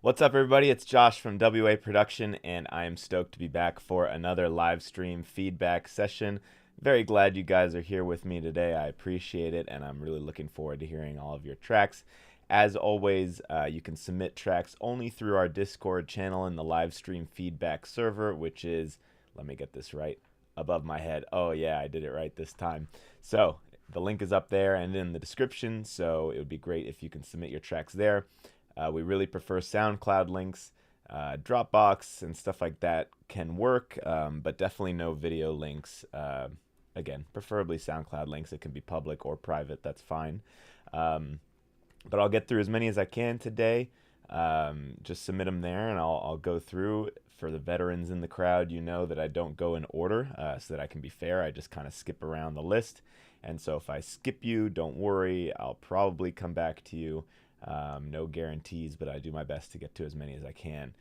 What's up, everybody? It's Josh from WA Production, and I am stoked to be back for another live stream feedback session. Very glad you guys are here with me today. I appreciate it, and I'm really looking forward to hearing all of your tracks. As always, you can submit tracks only through our Discord channel in the live stream feedback server, which is, let me get this right, above my head. Oh, yeah, I did it right this time. So, the link is up there and in the description, so it would be great if you can submit your tracks there. We really prefer SoundCloud links. Dropbox and stuff like that can work, but definitely no video links. Again, preferably SoundCloud links. It can be public or private. That's fine. But I'll get through as many as I can today. Just submit them there, and I'll go through. For the veterans in the crowd, you know that I don't go in order, so that I can be fair. I just kind of skip around the list. And so if I skip you, don't worry. I'll probably come back to you. No guarantees, but I do my best to get to as many as I can.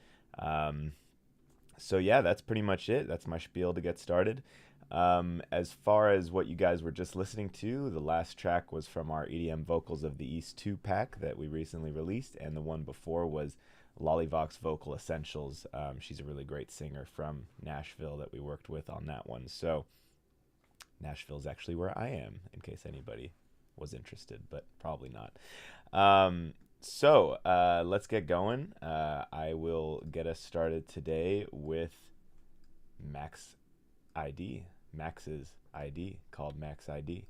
So yeah, that's pretty much it. That's my spiel to get started. As far as what you guys were just listening to, the last track was from our EDM Vocals of the East 2-pack that we recently released, and the one before was Lollivox Vocal Essentials. She's a really great singer from Nashville that we worked with on that one. So Nashville's actually where I am, in case anybody was interested, but probably not. Let's get going. I will get us started today with Max ID. Max's ID, called Max ID.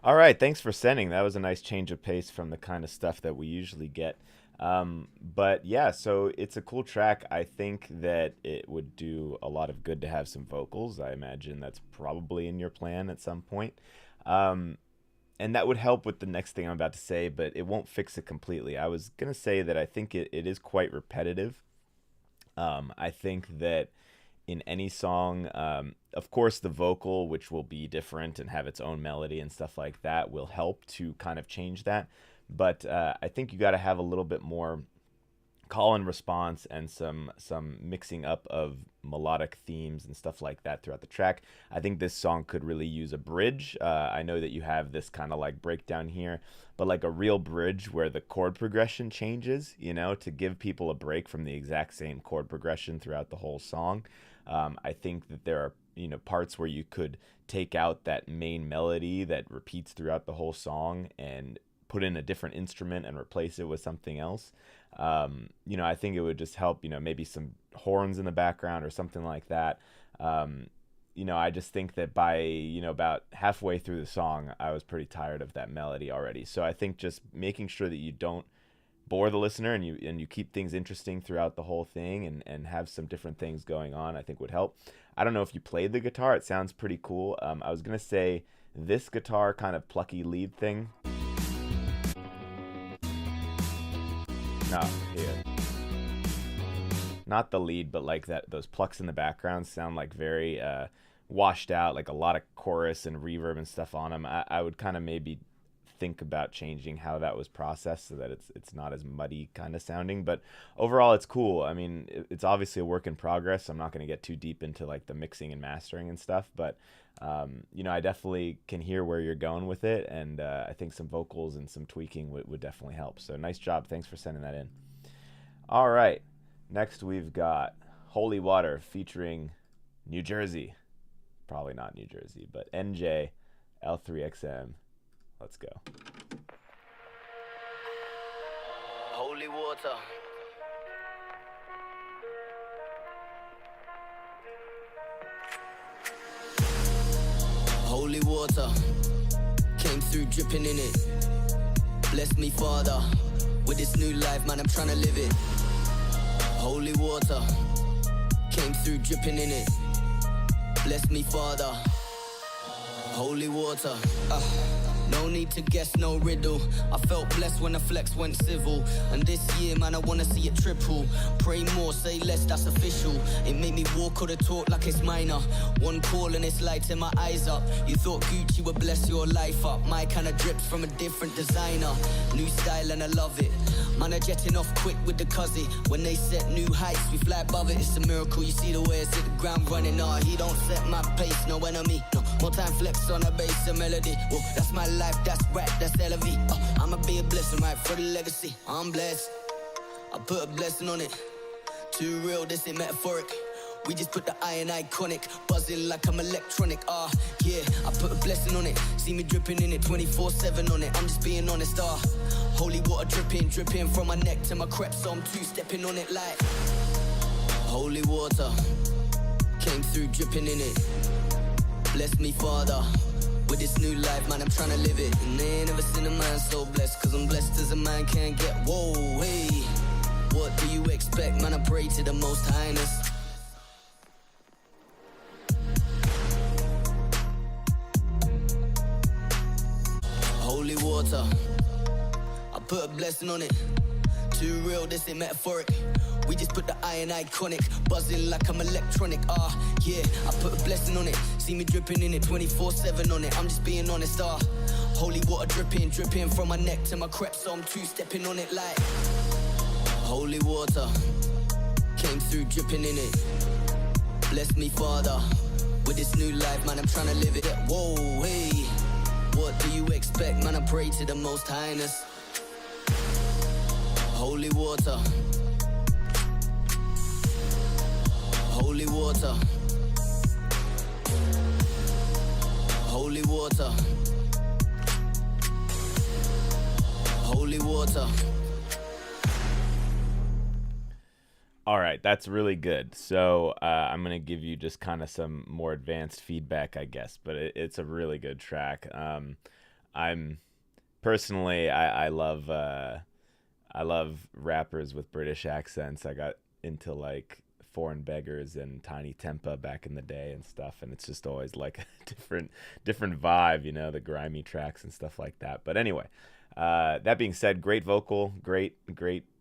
All right, thanks for sending. That was a nice change of pace from the kind of stuff that we usually get. But yeah, so it's a cool track. I think that it would do a lot of good to have some vocals. I imagine that's probably in your plan at some point. Um, and that would help with the next thing I'm about to say, but it won't fix it completely. I was going to say that I think it is quite repetitive. I think that in any song, of course, the vocal, which will be different and have its own melody and stuff like that, will help to kind of change that. But I think you got to have a little bit more call and response and some mixing up of melodic themes and stuff like that throughout the track. I think this song could really use a bridge. I know that you have this kind of like breakdown here, but like a real bridge where the chord progression changes, you know, to give people a break from the exact same chord progression throughout the whole song. I think that there are, you know, parts where you could take out that main melody that repeats throughout the whole song and put in a different instrument and replace it with something else. You know, I think it would just help, you know, maybe some horns in the background or something like that. You know, I just think that by, you know, about halfway through the song, I was pretty tired of that melody already. So I think just making sure that you don't bore the listener and you keep things interesting throughout the whole thing and have some different things going on, I think would help. I don't know if you played the guitar. It sounds pretty cool. I was going to say this guitar kind of plucky lead thing. No, here. Not the lead, but like that, those plucks in the background sound like very washed out, like a lot of chorus and reverb and stuff on them. I would kind of maybe think about changing how that was processed so that it's not as muddy kind of sounding. But overall, it's cool. I mean, it's obviously a work in progress. I'm not going to get too deep into like the mixing and mastering and stuff, but you know, I definitely can hear where you're going with it, and I think some vocals and some tweaking would definitely help. So nice job. Thanks for sending that in. All right. Next, we've got Holy Water featuring New Jersey. Probably not New Jersey, but NJ L3XM. Let's go. Holy water. Holy water came through dripping in it. Bless me, Father, with this new life, man, I'm trying to live it. Holy water came through dripping in it. Bless me, Father. Holy water. No need to guess, no riddle. I felt blessed when the flex went civil. And this year, man, I wanna see it triple. Pray more, say less, that's official. It made me walk or the talk like it's minor. One call and it's lighting my eyes up. You thought Gucci would bless your life up. My kind of drips from a different designer. New style and I love it. Man, are jetting off quick with the cuzzy. When they set new heights, we fly above it. It's a miracle, you see the way it's hit the ground running. Nah, he don't set my pace, no enemy. No, more time flex on a bass, a melody. Whoa, that's my life, that's rap, that's LV. I'ma be a blessing, right, for the legacy. I'm blessed, I put a blessing on it. Too real, this ain't metaphoric. We just put the I in iconic, buzzing like I'm electronic. Yeah, I put a blessing on it. See me dripping in it, 24/7 on it. I'm just being honest. Holy water dripping from my neck to my crepe, so I'm two-stepping on it like holy water came through dripping in it. Bless me, Father, with this new life, man, I'm trying to live it. And they ain't never seen a man so blessed, cause I'm blessed as a man can get. Whoa, hey, what do you expect, man? I pray to the Most Highness. Holy water, I put a blessing on it. Too real, this ain't metaphoric. We just put the I in iconic, buzzing like I'm electronic. Yeah, I put a blessing on it. See me dripping in it, 24/7 on it. I'm just being honest. Holy water dripping from my neck to my crepe, so I'm two-stepping on it like holy water came through dripping in it. Bless me, Father, with this new life, man, I'm trying to live it. Whoa, hey, what do you expect, man? I pray to the Most Highness. Holy water, holy water, holy water, holy water. All right, that's really good. So I'm going to give you just kind of some more advanced feedback, I guess, but it's a really good track. I'm personally, I love rappers with British accents. I got into like Foreign Beggars and Tiny Tempa back in the day and stuff, and it's just always like a different vibe, you know, the grimy tracks and stuff like that. But anyway, that being said, great vocal, great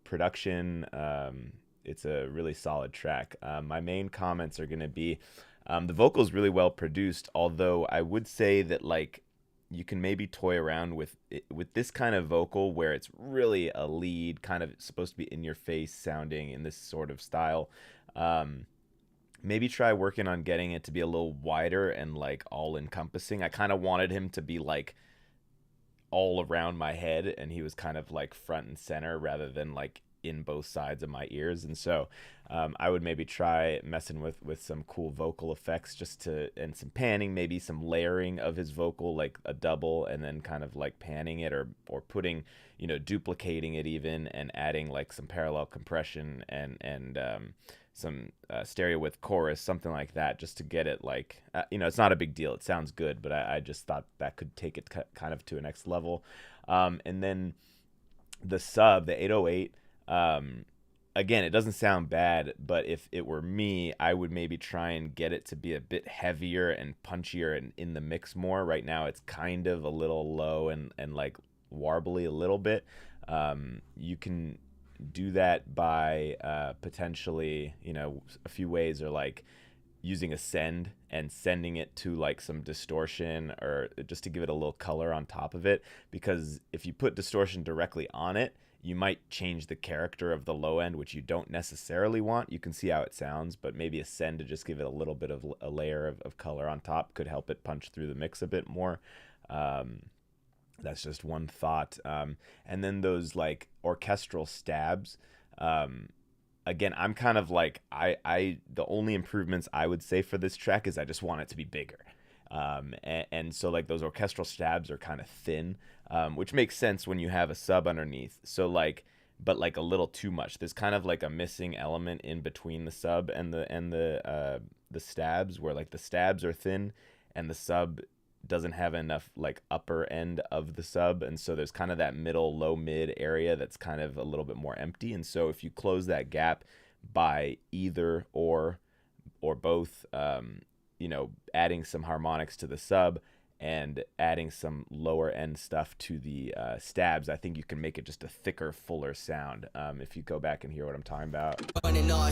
production. It's a really solid track. My main comments are going to be the vocals really well produced, although I would say that like you can maybe toy around with this kind of vocal where it's really a lead, kind of supposed to be in your face sounding in this sort of style. Maybe try working on getting it to be a little wider and like all encompassing. I kind of wanted him to be like all around my head, and he was kind of like front and center rather than like in both sides of my ears. And so I would maybe try messing with some cool vocal effects and some panning, maybe some layering of his vocal, like a double, and then kind of like panning it or putting, duplicating it even, and adding like some parallel compression and some stereo with chorus, something like that, just to get it like, it's not a big deal. It sounds good, but I just thought that could take it kind of to a next level. And then the sub, the 808, again, it doesn't sound bad, but if it were me, I would maybe try and get it to be a bit heavier and punchier and in the mix more. Right now, it's kind of a little low and like warbly a little bit. You can do that by potentially, a few ways, or like using a send and sending it to like some distortion, or just to give it a little color on top of it, because if you put distortion directly on it, you might change the character of the low end, which you don't necessarily want. You can see how it sounds, but maybe a send to just give it a little bit of a layer of color on top could help it punch through the mix a bit more. That's just one thought. And then those like orchestral stabs, again, I'm kind of like, the only improvements I would say for this track is I just want it to be bigger. And so like those orchestral stabs are kind of thin, which makes sense when you have a sub underneath. So like, but like a little too much. There's kind of like a missing element in between the sub and the stabs, where like the stabs are thin and the sub doesn't have enough like upper end of the sub, and so there's kind of that middle low mid area that's kind of a little bit more empty. And so if you close that gap by either or both, adding some harmonics to the sub and adding some lower end stuff to the stabs, I think you can make it just a thicker, fuller sound. If you go back and hear what I'm talking about.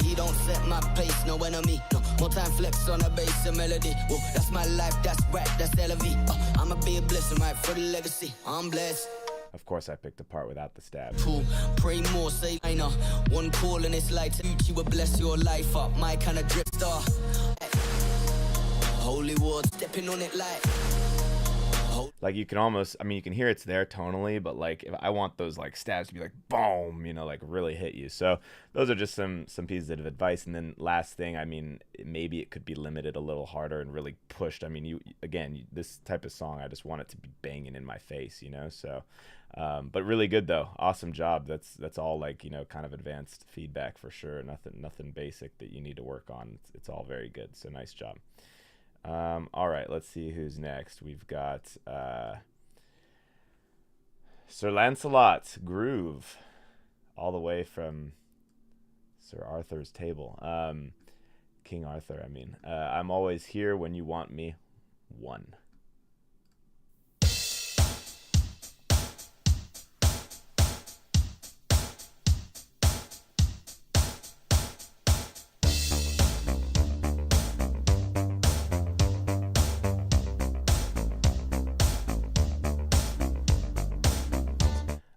He don't set my pace, no enemy. No, more time flex on a bass and melody. Whoa, that's my life, that's rap, that's LV. I'ma be a blessing, right, for the legacy. I'm blessed. Of course, I picked the part without the stab. Cool. Pray more, say I know. One call and it's like you will bless your life up. My kind of drip star. Holy word, stepping on it like you can almost, you can hear it's there tonally, but like if I want those like stabs to be like boom, like really hit you. So those are just some pieces of advice. And then last thing, maybe it could be limited a little harder and really pushed. This type of song, I just want it to be banging in my face, so but really good though. Awesome job. That's all like, kind of advanced feedback for sure. Nothing basic that you need to work on. It's all very good. So nice job. All right, let's see who's next. We've got Sir Lancelot Groove, all the way from Sir Arthur's table. King Arthur, I'm always here when you want me. 1.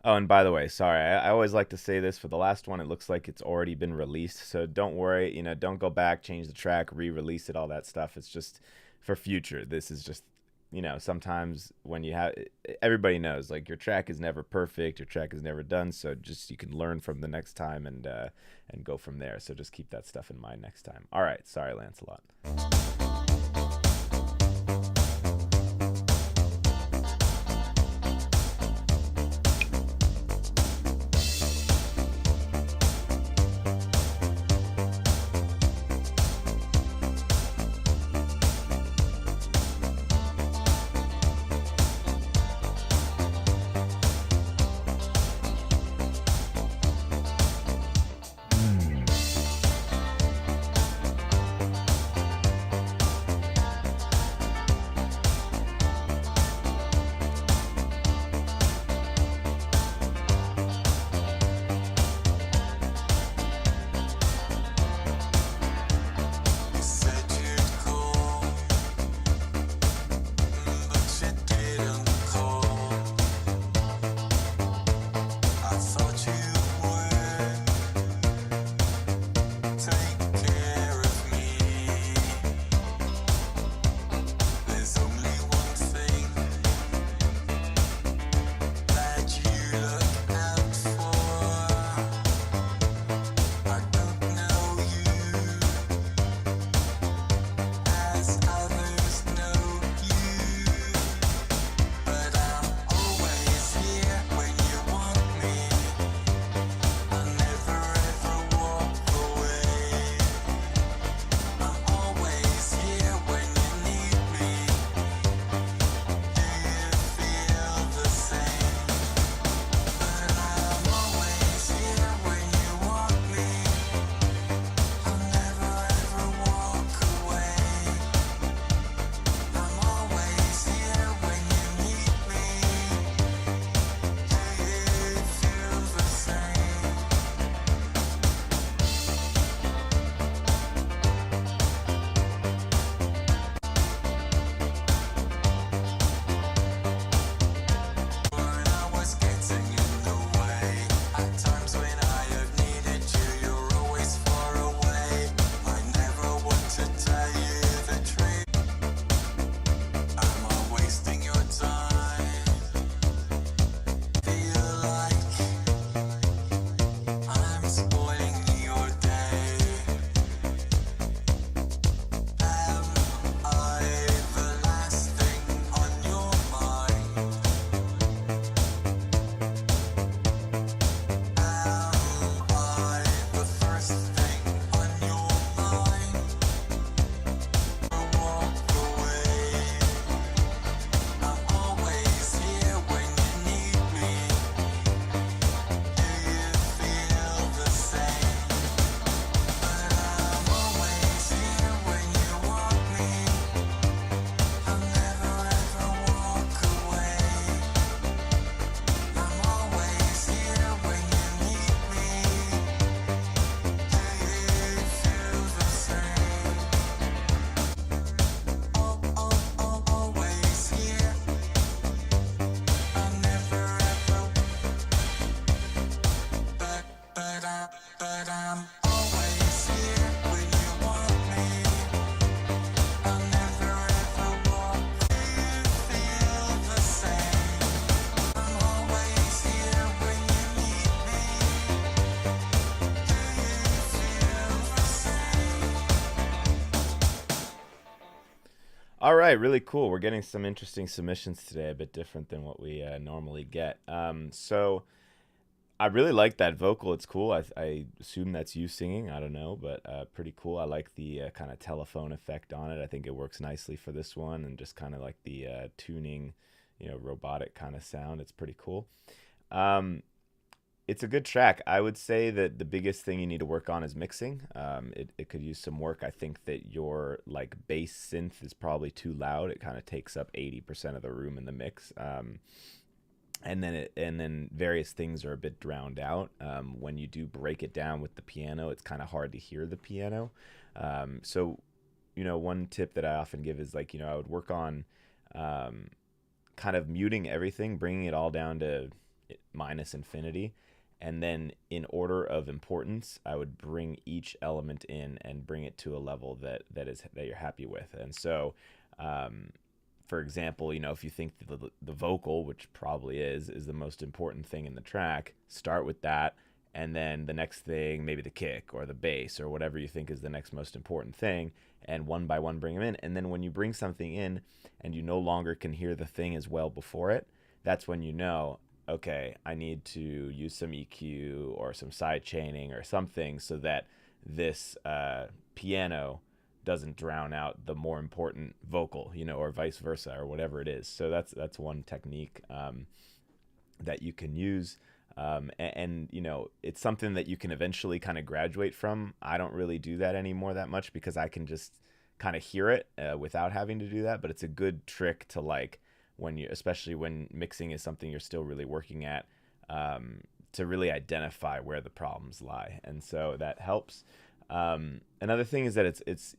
Oh, and by the way, sorry, I always like to say this for the last one. It looks like it's already been released, so don't worry. Don't go back, change the track, re-release it, all that stuff. It's just for future. This is just, sometimes when you have, everybody knows, like, your track is never perfect, your track is never done, so just you can learn from the next time and go from there. So just keep that stuff in mind next time. All right, sorry, Lancelot. All right, really cool. We're getting some interesting submissions today, a bit different than what we normally get. So I really like that vocal. It's cool. I assume that's you singing. I don't know, but pretty cool. I like the kind of telephone effect on it. I think it works nicely for this one, and just kind of like the tuning, robotic kind of sound. It's pretty cool. Um, it's a good track. I would say that the biggest thing you need to work on is mixing. It could use some work. I think that your like bass synth is probably too loud. It kind of takes up 80% of the room in the mix. And then various things are a bit drowned out. When you do break it down with the piano, it's kind of hard to hear the piano. So, one tip that I often give is like, I would work on kind of muting everything, bringing it all down to minus infinity. And then in order of importance, I would bring each element in and bring it to a level that you're happy with. And so, for example, if you think the vocal, which probably is the most important thing in the track, start with that, and then the next thing, maybe the kick or the bass or whatever you think is the next most important thing, and one by one bring them in. And then when you bring something in and you no longer can hear the thing as well before it, that's when okay, I need to use some EQ or some side chaining or something so that this piano doesn't drown out the more important vocal, or vice versa, or whatever it is. So that's one technique that you can use. And it's something that you can eventually kind of graduate from. I don't really do that anymore that much because I can just kind of hear it without having to do that. But it's a good trick to like, especially when mixing is something you're still really working at, to really identify where the problems lie. And so that helps. Another thing is that it's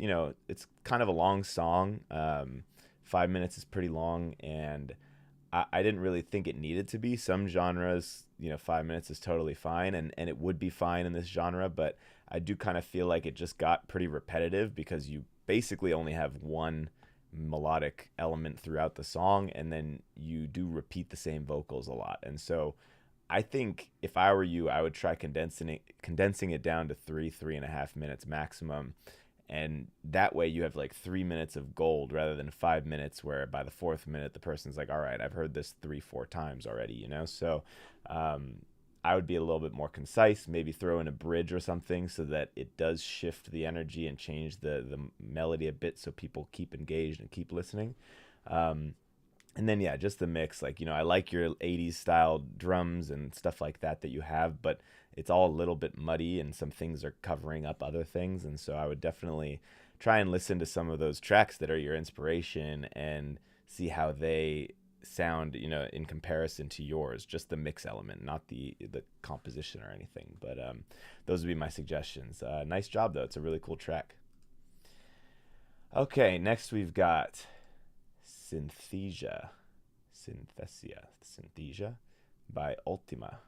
kind of a long song. 5 minutes is pretty long, and I didn't really think it needed to be. Some genres, 5 minutes is totally fine, and it would be fine in this genre, but I do kind of feel like it just got pretty repetitive because you basically only have one melodic element throughout the song, and then you do repeat the same vocals a lot. And so I think if I were you, I would try condensing it down to 3.5 minutes maximum. And that way you have like 3 minutes of gold rather than 5 minutes where by the fourth minute, the person's like, all right, I've heard this 3-4 times already, So I would be a little bit more concise, maybe throw in a bridge or something so that it does shift the energy and change the melody a bit so people keep engaged and keep listening. And then, yeah, just the mix. Like, I like your 80s style drums and stuff like that you have, but it's all a little bit muddy and some things are covering up other things. And so I would definitely try and listen to some of those tracks that are your inspiration and see how they sound, in comparison to yours, just the mix element, not the composition or anything. But those would be my suggestions. Nice job, though. It's a really cool track. Okay, next we've got Synthesia by Ultima.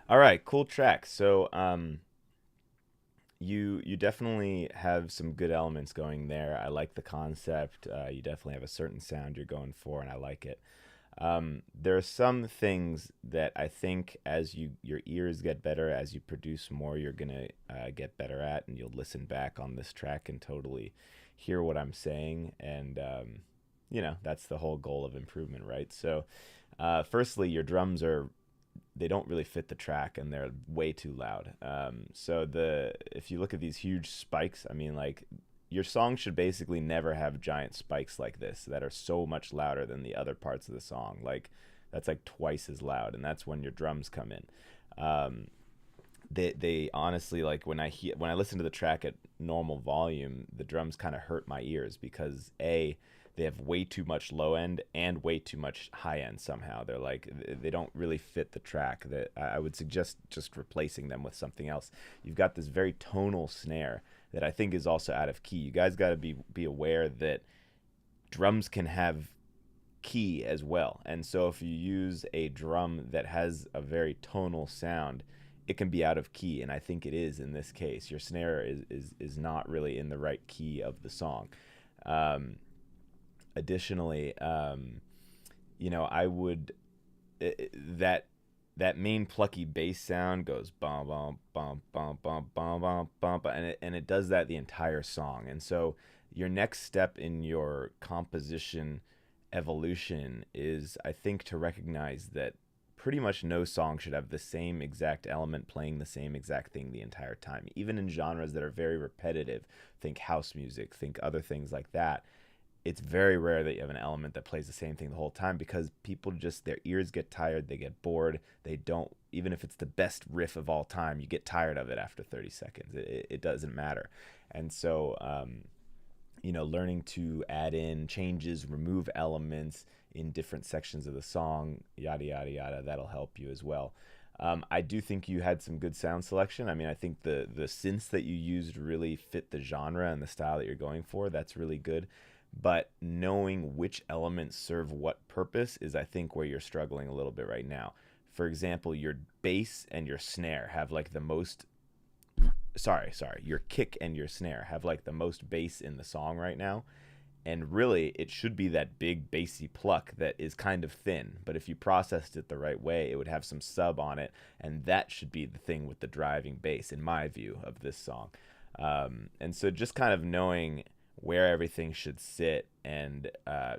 All right, cool track. So, you definitely have some good elements going there. I like the concept. You definitely have a certain sound you're going for, and I like it. There are some things that I think as your ears get better, as you produce more, you're gonna get better at, and you'll listen back on this track and totally hear what I'm saying. And that's the whole goal of improvement, right? So, firstly, your drums are they don't really fit the track and they're way too loud. So if you look at these huge spikes, I mean, like your song should basically never have giant spikes like this that are so much louder than the other parts of the song. Like that's like twice as loud, and that's when your drums come in. Um, they honestly, like when I listen to the track at normal volume, the drums kind of hurt my ears because they have way too much low end and way too much high end somehow. They're like they don't really fit the track. That I would suggest just replacing them with something else. You've got this very tonal snare that I think is also out of key. You guys got to be aware that drums can have key as well. And so if you use a drum that has a very tonal sound, it can be out of key, and I think it is in this case. Your snare is not really in the right key of the song. Um, Additionally, I would that that main plucky bass sound goes bum bum bum bum bum bum bum bum, and it does that the entire song. And so your next step in your composition evolution is, I think, to recognize that pretty much no song should have the same exact element playing the same exact thing the entire time. Even in genres that are very repetitive, think house music, think other things like that, it's very rare that you have an element that plays the same thing the whole time because people just, their ears get tired, they get bored, they don't, even if it's the best riff of all time, you get tired of it after 30 seconds. It doesn't matter. And so, learning to add in changes, remove elements in different sections of the song, yada, yada, yada, that'll help you as well. I do think you had some good sound selection. I mean, I think the synths that you used really fit the genre and the style that you're going for. That's really good. But knowing which elements serve what purpose is, I think, where you're struggling a little bit right now. For example, your bass and your snare have like the most, your kick and your snare have like the most bass in the song right now. And really, it should be that big bassy pluck that is kind of thin. But if you processed it the right way, it would have some sub on it. And that should be the thing with the driving bass, in my view, of this song. And so just kind of knowing where everything should sit and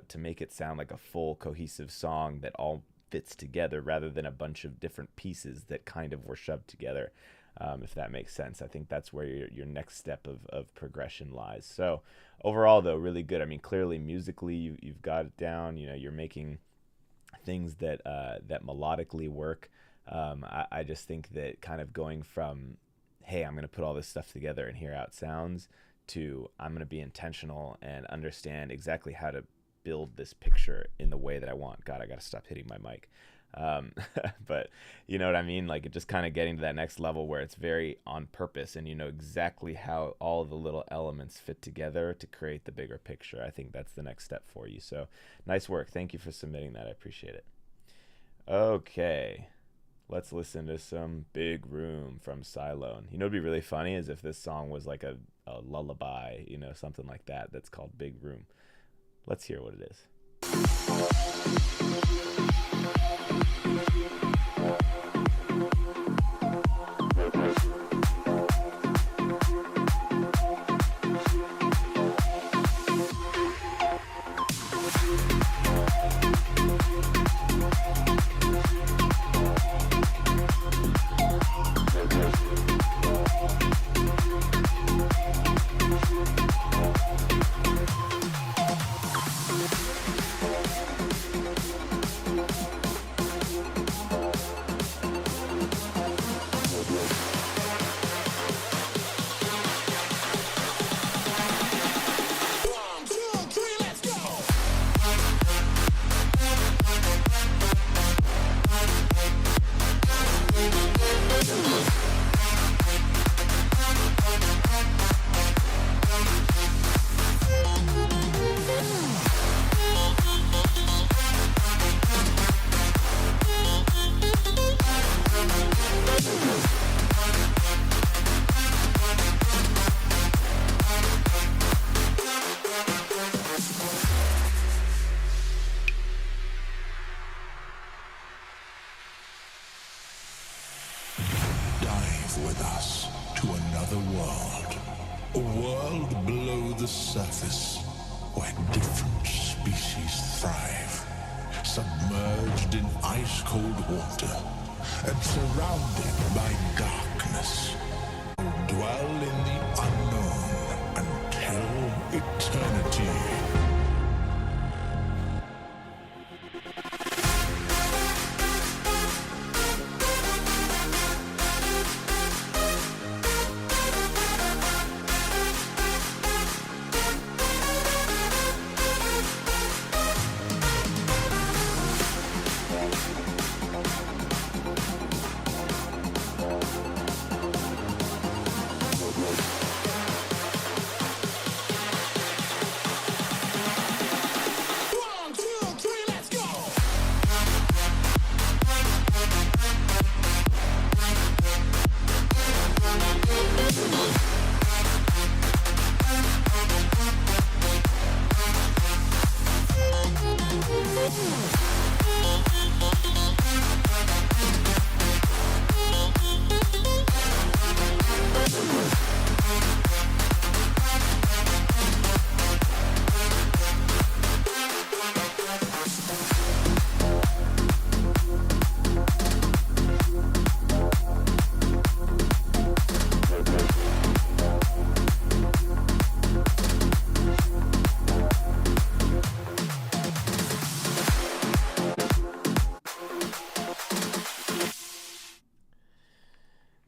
to make it sound like a full cohesive song that all fits together rather than a bunch of different pieces that kind of were shoved together, if that makes sense. I think that's where your next step of progression lies. So overall, though, really good. I mean, clearly musically you've got it down. You're making things that melodically work. I just think that kind of going from, hey, I'm going to put all this stuff together and hear how it sounds, to I'm going to be intentional and understand exactly how to build this picture in the way that I want. God, I got to stop hitting my mic. But you know what I mean? Like, it just kind of getting to that next level where it's very on purpose and you know exactly how all the little elements fit together to create the bigger picture. I think that's the next step for you. So nice work. Thank you for submitting that. I appreciate it. Okay. Let's listen to some Big Room from Cylone. It'd be really funny is if this song was like a lullaby, something like that, that's called Big Room. Let's hear what it is. move with us to another world. A world below the surface where different species thrive. Submerged in ice-cold water and surrounded by darkness. Dwell in the unknown until eternity.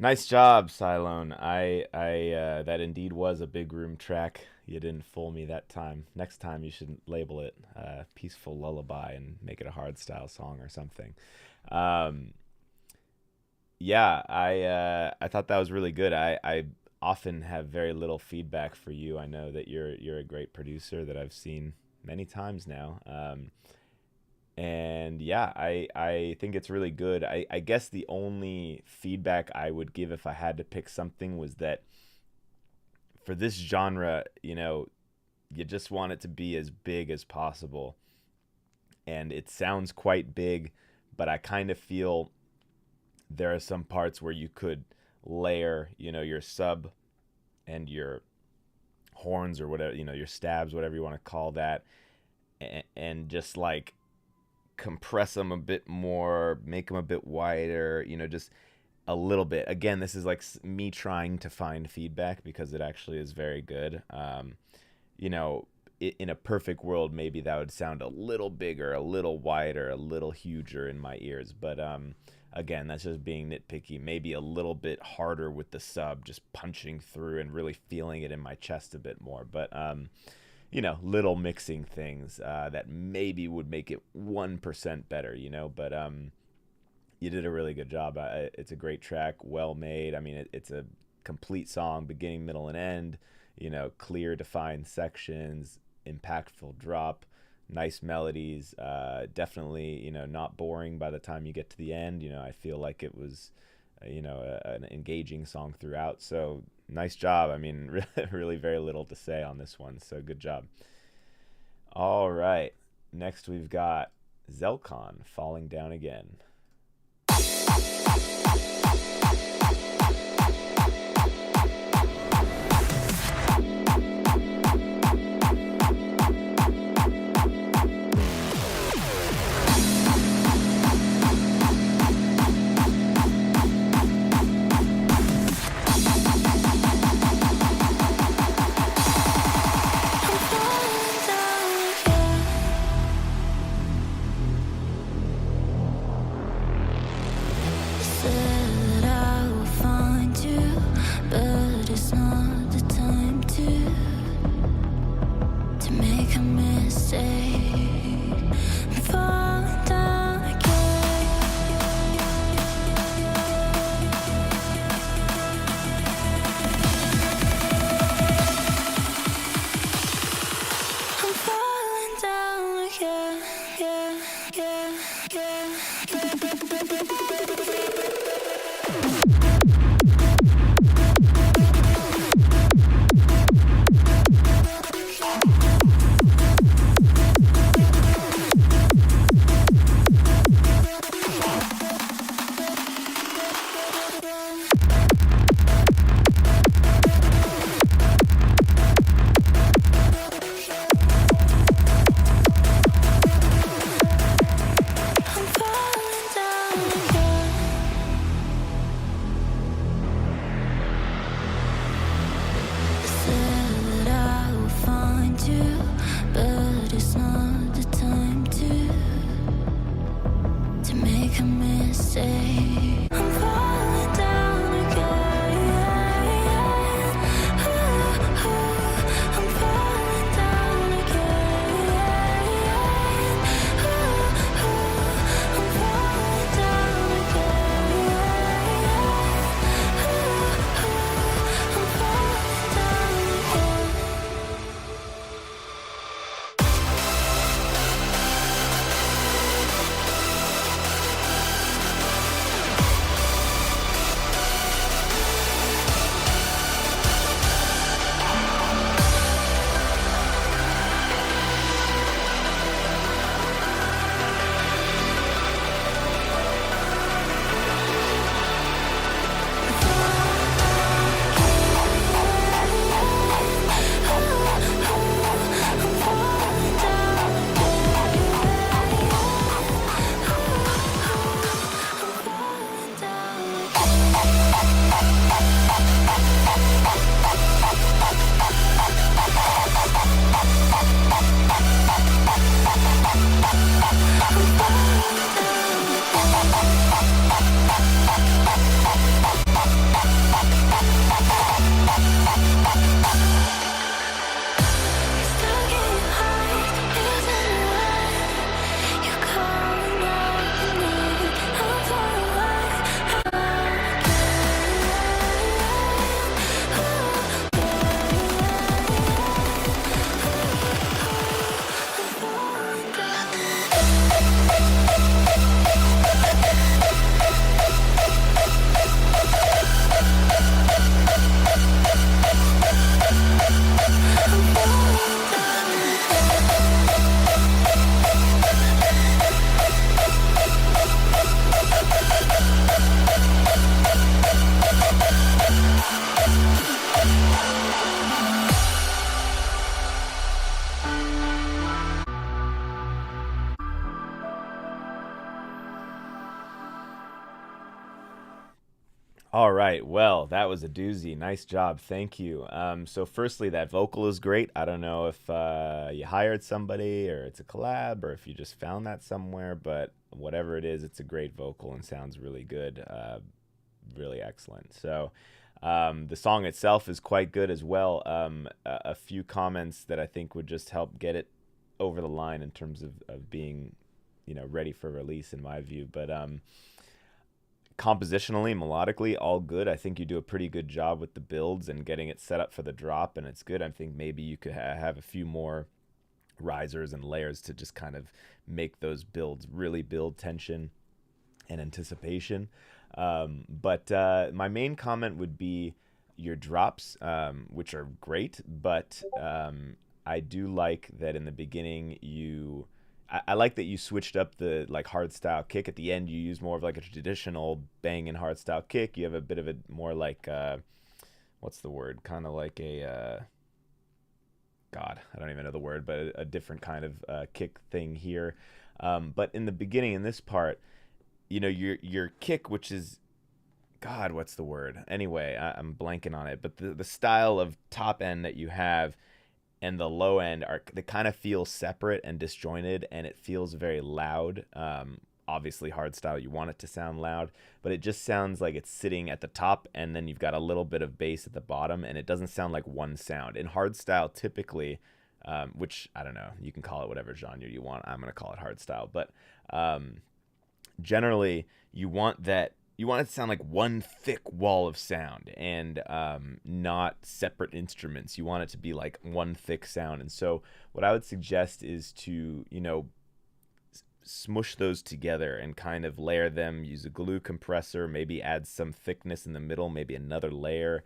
Nice job, Cylone. That indeed was a big room track. You didn't fool me that time. Next time you should label it Peaceful Lullaby and make it a hardstyle song or something. Yeah, I thought that was really good. I often have very little feedback for you. I know that you're a great producer that I've seen many times now. And yeah, I think it's really good. I guess the only feedback I would give if I had to pick something was that for this genre, you just want it to be as big as possible. And it sounds quite big, but I kind of feel there are some parts where you could layer, your sub and your horns or whatever, your stabs, whatever you want to call that, and just like compress them a bit more, make them a bit wider, just a little bit. Again, this is like me trying to find feedback because it actually is very good. In a perfect world, maybe that would sound a little bigger, a little wider, a little huger in my ears. But again, that's just being nitpicky. Maybe a little bit harder with the sub, just punching through and really feeling it in my chest a bit more. But little mixing things that maybe would make it 1% better, but you did a really good job. It's a great track, well made. I mean, it's a complete song, beginning, middle, and end, clear, defined sections, impactful drop, nice melodies, definitely, not boring by the time you get to the end. I feel like it was, an engaging song throughout. So nice job. I mean, really very little to say on this one. So good job. All right. Next we've got Zelkon, Falling Down Again. to, but it's not the time to make a mistake. I'm falling down again. I'm falling down again. I'm falling down All right, well, that was a doozy. Nice job, thank you. So firstly, that vocal is great. I don't know if you hired somebody or it's a collab or if you just found that somewhere, but whatever it is, it's a great vocal and sounds really good, really excellent. So the song itself is quite good as well. A few comments that I think would just help get it over the line in terms of being, ready for release in my view, but compositionally, melodically, all good. I think you do a pretty good job with the builds and getting it set up for the drop, and it's good. I think maybe you could have a few more risers and layers to just kind of make those builds really build tension and anticipation. But my main comment would be your drops, which are great, but I do like that in the beginning I like that you switched up the hard style kick. At the end you use more of like a traditional banging hard style kick. You have a bit of a more like what's the word, kind of like a God, I don't even know the word, but a different kind of kick thing here. But in the beginning, in this part, your kick, which is, God, what's the word? Anyway, I'm blanking on it. But the style of top end that you have and the low end they kind of feel separate and disjointed, and it feels very loud. Obviously, hard style, you want it to sound loud, but it just sounds like it's sitting at the top, and then you've got a little bit of bass at the bottom, and it doesn't sound like one sound. In hard style, typically, which I don't know, you can call it whatever genre you want. I'm going to call it hard style, but generally, you want it to sound like one thick wall of sound and not separate instruments. You want it to be like one thick sound. And so what I would suggest is to, smush those together and kind of layer them, use a glue compressor, maybe add some thickness in the middle, maybe another layer,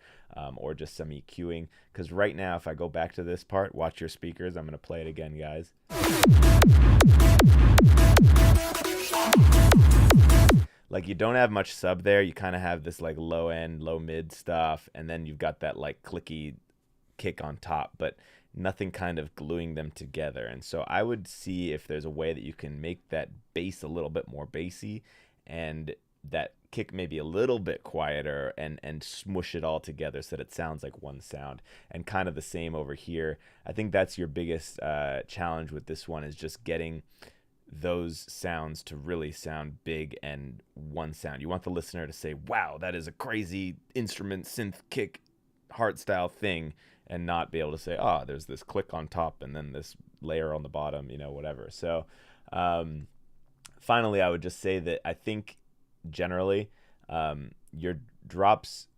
or just some EQing. Because right now, if I go back to this part, watch your speakers. I'm going to play it again, guys. Like, you don't have much sub there. You kind of have this like low end, low mid stuff, and then you've got that like clicky kick on top, but nothing kind of gluing them together. And so I would see if there's a way that you can make that bass a little bit more bassy and that kick maybe a little bit quieter and smush it all together so that it sounds like one sound. And kind of the same over here. I think that's your biggest challenge with this one, is just getting those sounds to really sound big and one sound. You want the listener to say, wow, that is a crazy instrument, synth, kick, hardstyle thing, and not be able to say, oh, there's this click on top and then this layer on the bottom, whatever. So finally, I would just say that I think generally your drops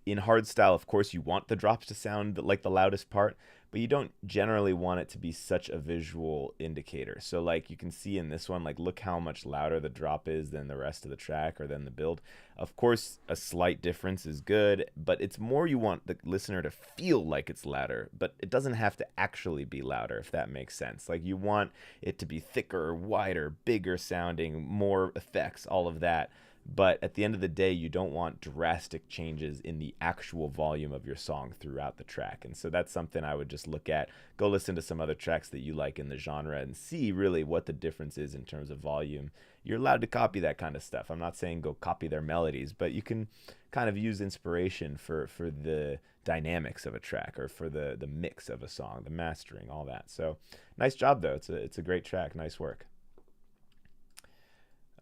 in hardstyle, of course, you want the drops to sound like the loudest part, but you don't generally want it to be such a visual indicator. So like you can see in this one, like look how much louder the drop is than the rest of the track or than the build. Of course, a slight difference is good, but it's more you want the listener to feel like it's louder, but it doesn't have to actually be louder, if that makes sense. Like you want it to be thicker, wider, bigger sounding, more effects, all of that. But at the end of the day, you don't want drastic changes in the actual volume of your song throughout the track. And so that's something I would just look at. Go listen to some other tracks that you like in the genre and see really what the difference is in terms of volume. You're allowed to copy that kind of stuff. I'm not saying go copy their melodies, but you can kind of use inspiration for the dynamics of a track or for the mix of a song, the mastering, all that. So nice job, though. It's a great track. Nice work.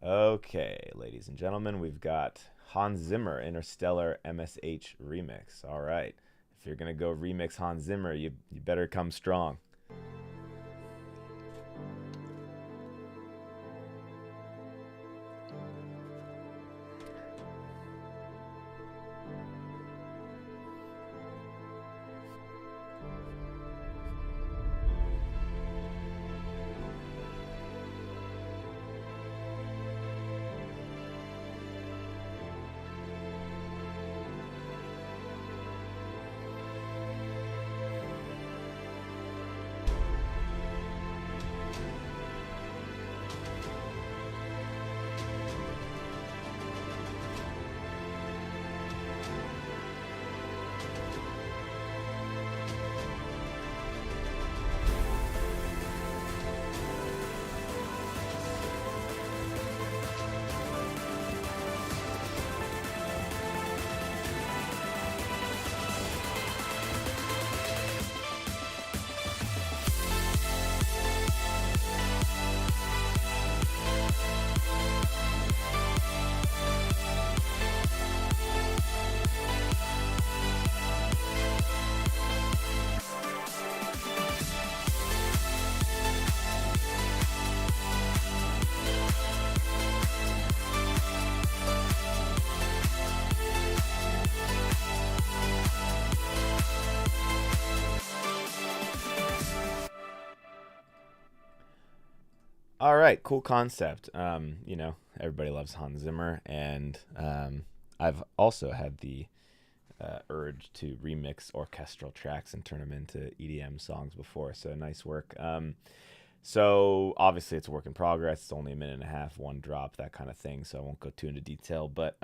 Okay, ladies and gentlemen, we've got Hans Zimmer, Interstellar MSH Remix. All right, if you're going to go remix Hans Zimmer, you better come strong. All right, cool concept. Everybody loves Hans Zimmer, and I've also had the urge to remix orchestral tracks and turn them into EDM songs before, so nice work. So obviously it's a work in progress. It's only a minute and a half, one drop, that kind of thing, so I won't go too into detail. But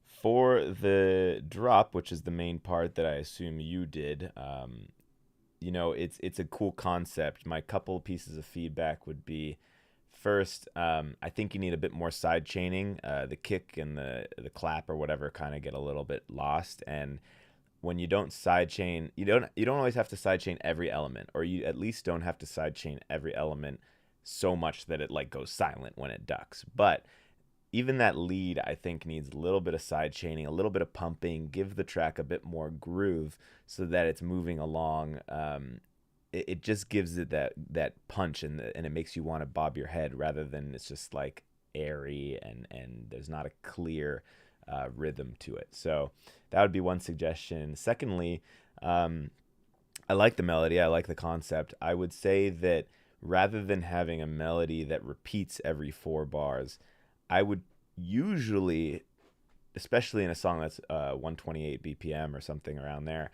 for the drop, which is the main part that I assume you did, it's a cool concept. My couple pieces of feedback would be, first, I think you need a bit more side chaining. The kick and the clap or whatever kind of get a little bit lost, and when you don't side chain, you don't always have to side chain every element, or you at least don't have to side chain every element so much that it like goes silent when it ducks. But even that lead, I think, needs a little bit of side chaining, a little bit of pumping, give the track a bit more groove so that it's moving along. It just gives it that punch, and it makes you want to bob your head rather than it's just like airy and there's not a clear rhythm to it. So that would be one suggestion. Secondly, I like the melody. I like the concept. I would say that rather than having a melody that repeats every 4 bars, I would usually, especially in a song that's 128 BPM or something around there,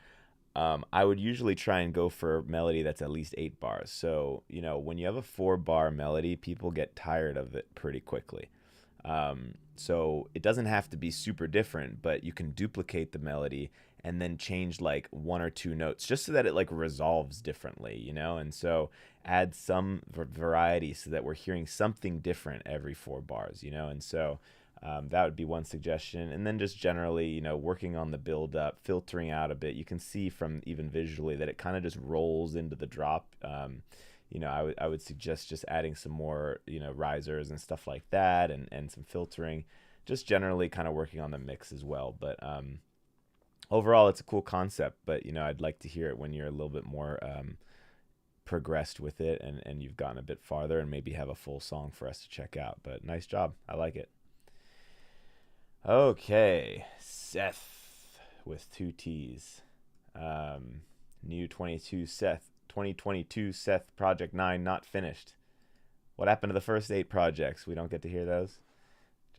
I would usually try and go for a melody that's at least 8 bars. So, when you have a 4-bar melody, people get tired of it pretty quickly. So it doesn't have to be super different, but you can duplicate the melody and then change like 1 or 2 notes just so that it like resolves differently, and so add some variety so that we're hearing something different every 4 bars, and so That would be one suggestion. And then just generally, working on the build up, filtering out a bit. You can see from even visually that it kind of just rolls into the drop. I would suggest just adding some more, risers and stuff like that, and some filtering, just generally kind of working on the mix as well. But overall, it's a cool concept, but I'd like to hear it when you're a little bit more progressed with it, and you've gotten a bit farther, and maybe have a full song for us to check out. But nice job. I like it. Okay, Seth with 2 T's. New 2022 Seth Project 9 not finished. What happened to the first 8 projects? We don't get to hear those?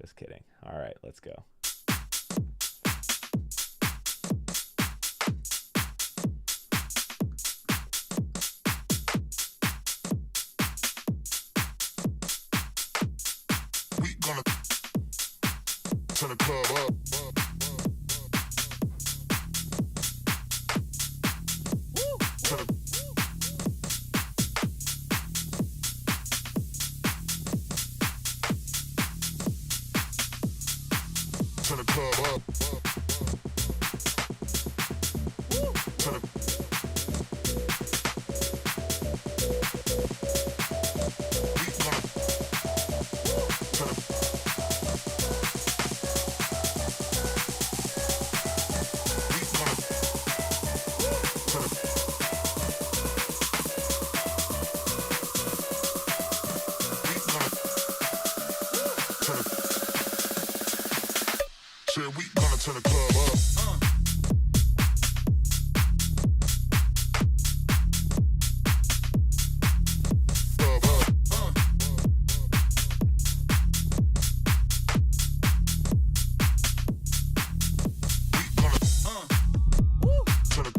Just kidding. All right, let's go. We gonna turn the club up. Turn the club up. Turn the we gonna turn the we gonna turn the we gonna turn the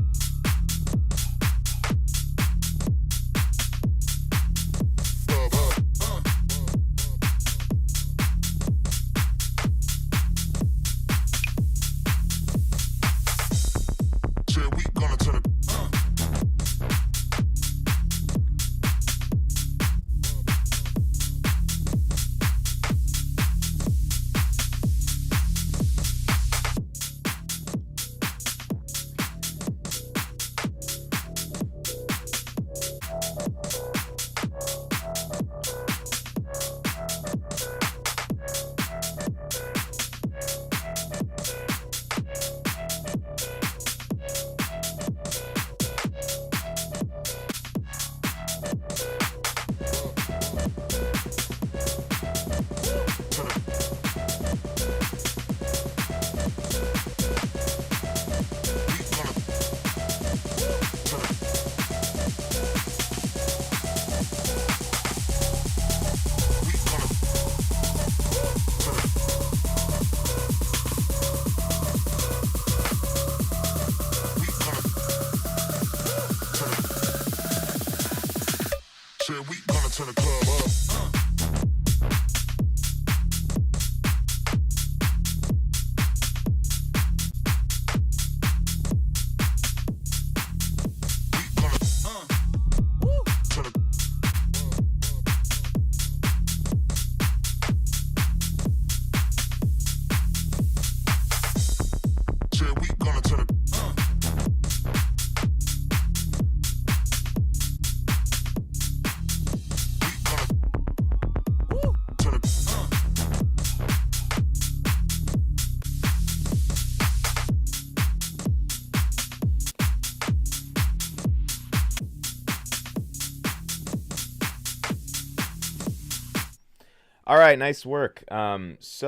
said we gonna turn the club up. Club up. We gonna turn the club up. Said we gonna turn the said we gonna turn the club up. Said we gonna turn the turn the All right, nice work. It's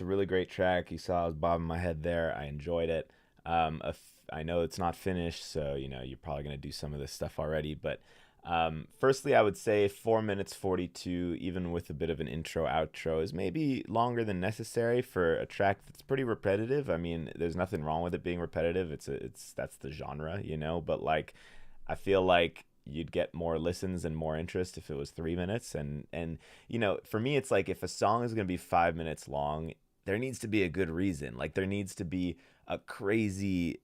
a really great track. You saw I was bobbing my head there. I enjoyed it. I know it's not finished, so you're probably gonna do some of this stuff already. But firstly, I would say 4 minutes 42, even with a bit of an intro outro, is maybe longer than necessary for a track that's pretty repetitive. I mean, there's nothing wrong with it being repetitive. That's the genre, But like, I feel like you'd get more listens and more interest if it was 3 minutes. And for me, it's like if a song is going to be 5 minutes long, there needs to be a good reason. Like there needs to be a crazy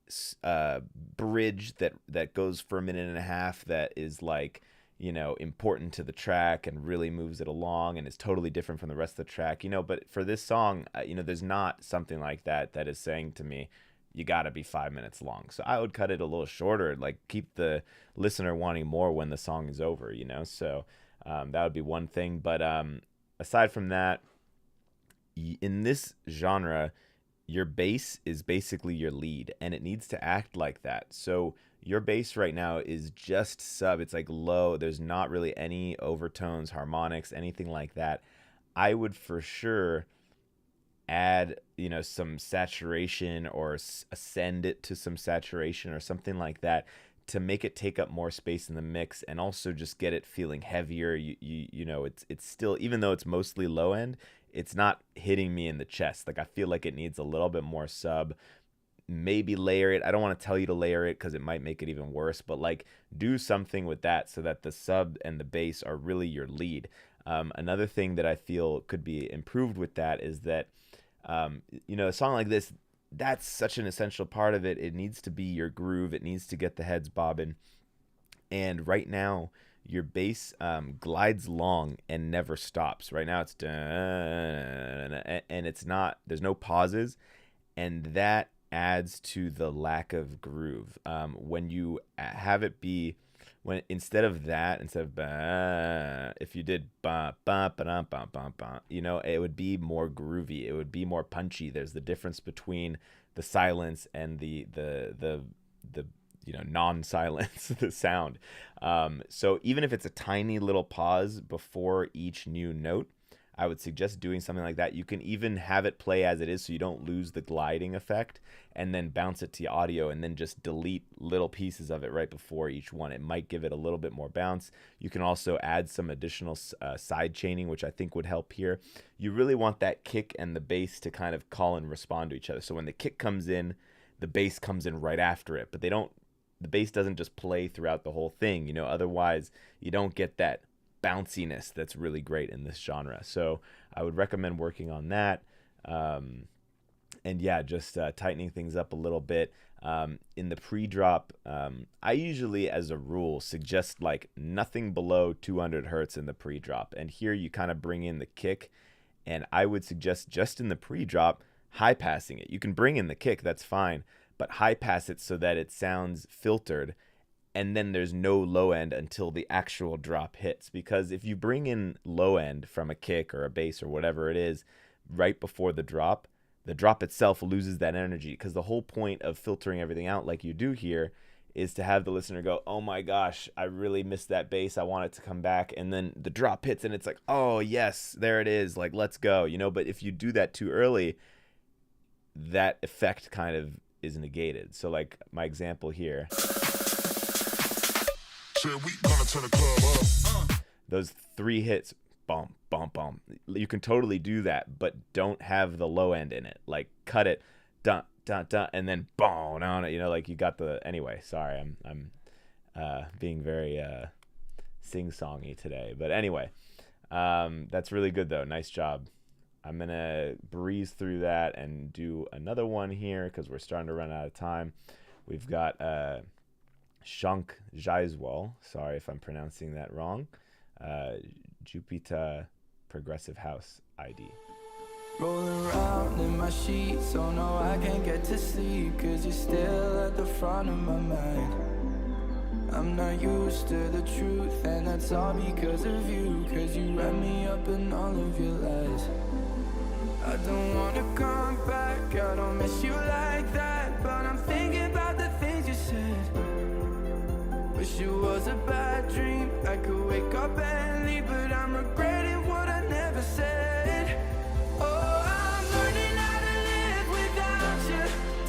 bridge that goes for a minute and a half that is like important to the track and really moves it along and is totally different from the rest of the track, but for this song, there's not something like that is saying to me, you got to be 5 minutes long. So I would cut it a little shorter, like keep the listener wanting more when the song is over, so that would be one thing. But aside from that, in this genre, your bass is basically your lead, and it needs to act like that. So your bass right now is just sub. It's like low. There's not really any overtones, harmonics, anything like that. I would for sure add, some saturation or ascend it to some saturation or something like that to make it take up more space in the mix, and also just get it feeling heavier. It's still, even though it's mostly low end, it's not hitting me in the chest. Like I feel like it needs a little bit more sub. Maybe layer it. I don't want to tell you to layer it because it might make it even worse, but like do something with that so that the sub and the bass are really your lead. Another thing that I feel could be improved with that is that, a song like this, that's such an essential part of it. It needs to be your groove. It needs to get the heads bobbing. And right now, your bass glides long and never stops. Right now, it's dun, and it's not. There's no pauses, and that adds to the lack of groove. When you have it be, instead of if you did ba ba ba ba ba ba ba, it would be more groovy. It would be more punchy. There's the difference between the silence and the non-silence, the sound. So even if it's a tiny little pause before each new note, I would suggest doing something like that. You can even have it play as it is so you don't lose the gliding effect, and then bounce it to the audio, and then just delete little pieces of it right before each one. It might give it a little bit more bounce. You can also add some additional side chaining, which I think would help here. You really want that kick and the bass to kind of call and respond to each other. So when the kick comes in, the bass comes in right after it, but the bass doesn't just play throughout the whole thing, otherwise you don't get that bounciness that's really great in this genre. So I would recommend working on that. And yeah, just tightening things up a little bit. In the pre-drop, I usually, as a rule, suggest like nothing below 200 hertz in the pre-drop. And here you kind of bring in the kick, and I would suggest just in the pre-drop, high passing it. You can bring in the kick, that's fine, but high pass it so that it sounds filtered, and then there's no low end until the actual drop hits. Because if you bring in low end from a kick or a bass or whatever it is right before the drop itself loses that energy, because the whole point of filtering everything out like you do here is to have the listener go, oh my gosh, I really missed that bass, I want it to come back, and then the drop hits and it's like, oh yes, there it is, like let's go, But if you do that too early, that effect kind of is negated. So like my example here, We gonna turn the club up. Those 3 hits, bum, bum, bum. You can totally do that, but don't have the low end in it. Like cut it, dun, dun, dun, and then boom on it. Like you got the. Anyway, sorry, I'm being very sing-songy today. But anyway, that's really good though. Nice job. I'm gonna breeze through that and do another one here because we're starting to run out of time. We've got Shank Jaiswal, sorry if I'm pronouncing that wrong, Jupiter Progressive House ID. Rolling around in my sheets, oh no, I can't get to sleep, 'cause you're still at the front of my mind. I'm not used to the truth, and that's all because of you, 'cause you wrap me up in all of your lies. I don't wanna come back, I don't miss you like that, but I'm thinking about the things you said. Wish it was a bad dream, I could wake up and leave, but I'm regretting what I never said. Oh, I'm learning how to live without you,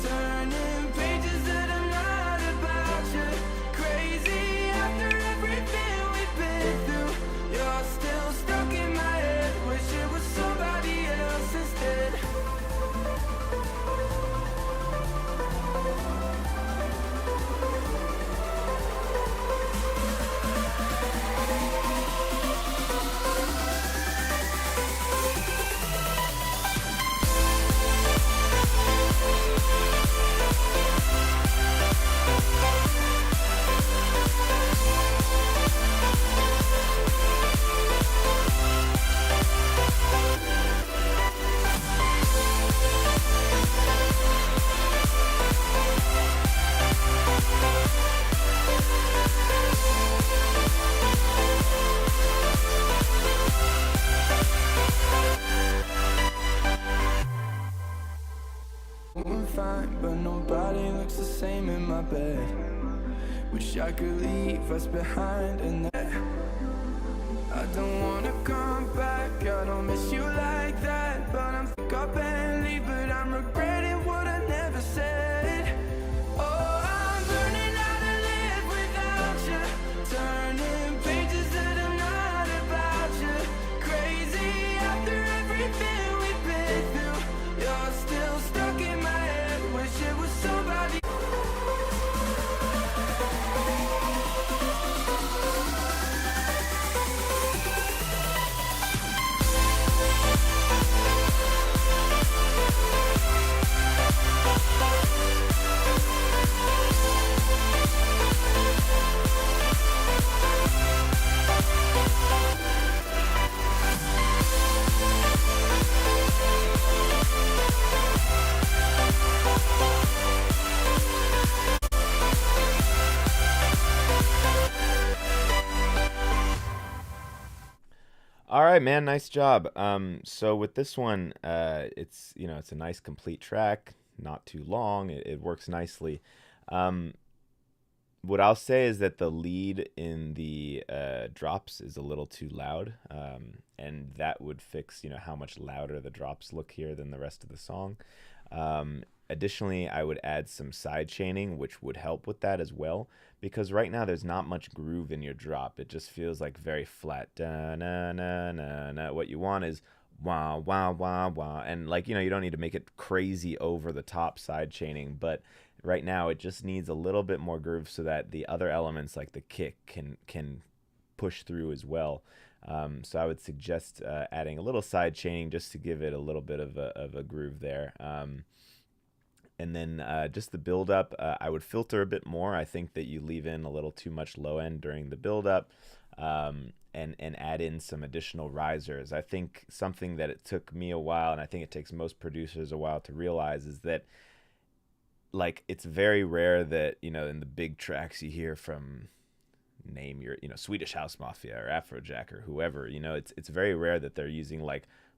turning pages that are not about you. Crazy after everything we've been through, you're still stuck in my head. Wish it was somebody else instead. I'm fine, but nobody looks the same in my bed. Wish I could leave us behind and that I don't wanna come back, I don't miss you like that. But I'm sick up and leave, but I'm regretting what I never said. Oh, I'm learning how to live without you, turning pages that are not about you. Crazy after everything we've been through, you're still stuck in my head, wish it was somebody. All right, man, nice job. So with this one, it's it's a nice complete track, not too long. It works nicely. Um, what I'll say is that the lead in the drops is a little too loud, and that would fix how much louder the drops look here than the rest of the song. Additionally, I would add some side chaining, which would help with that as well, because right now there's not much groove in your drop. It just feels like very flat. Da, na, na, na, na. What you want is wah, wah, wah, wah. And you don't need to make it crazy over the top side chaining, but right now it just needs a little bit more groove so that the other elements like the kick can push through as well. So I would suggest adding a little side chaining just to give it a little bit of a groove there. And then just the build up, I would filter a bit more. I think that you leave in a little too much low end during the build up, and add in some additional risers. I think something that it took me a while, and I think it takes most producers a while to realize, is that it's very rare that in the big tracks you hear from, name your Swedish House Mafia or Afrojack or whoever, it's very rare that they're using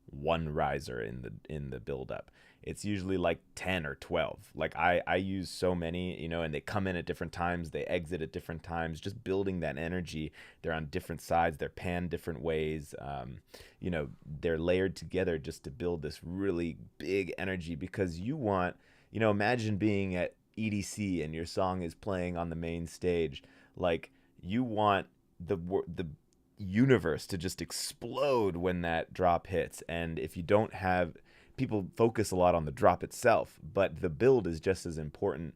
one riser in the build up. It's usually 10 or 12. I use so many, and they come in at different times, they exit at different times, just building that energy. They're on different sides, they're panned different ways. They're layered together just to build this really big energy, because you want, imagine being at EDC and your song is playing on the main stage. You want the universe to just explode when that drop hits. And if you don't have, people focus a lot on the drop itself, but the build is just as important,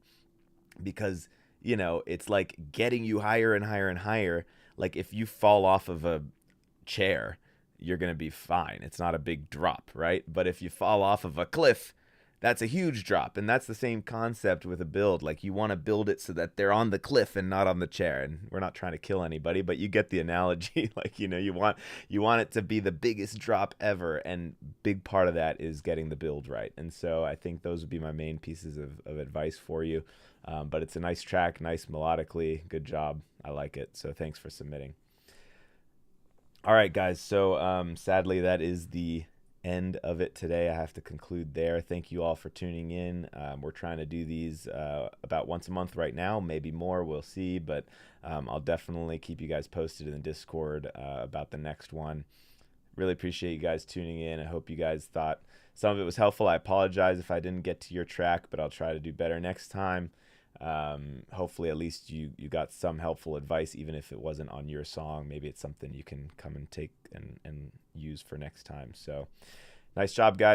because it's getting you higher and higher and higher. If you fall off of a chair, you're gonna be fine, it's not a big drop, right? But if you fall off of a cliff, that's a huge drop. And that's the same concept with a build. You want to build it so that they're on the cliff and not on the chair. And we're not trying to kill anybody, but you get the analogy. You want it to be the biggest drop ever. And big part of that is getting the build right. And so I think those would be my main pieces of advice for you. But it's a nice track, nice melodically, good job. I like it. So thanks for submitting. All right, guys. So sadly, that is the end of it today. I have to conclude there. Thank you all for tuning in. We're trying to do these about once a month right now, maybe more, we'll see, but I'll definitely keep you guys posted in the Discord about the next one. Really appreciate you guys tuning in. I hope you guys thought some of it was helpful. I apologize if I didn't get to your track, but I'll try to do better next time. Hopefully at least you got some helpful advice, even if it wasn't on your song. Maybe it's something you can come and take and use for next time. So nice job, guys.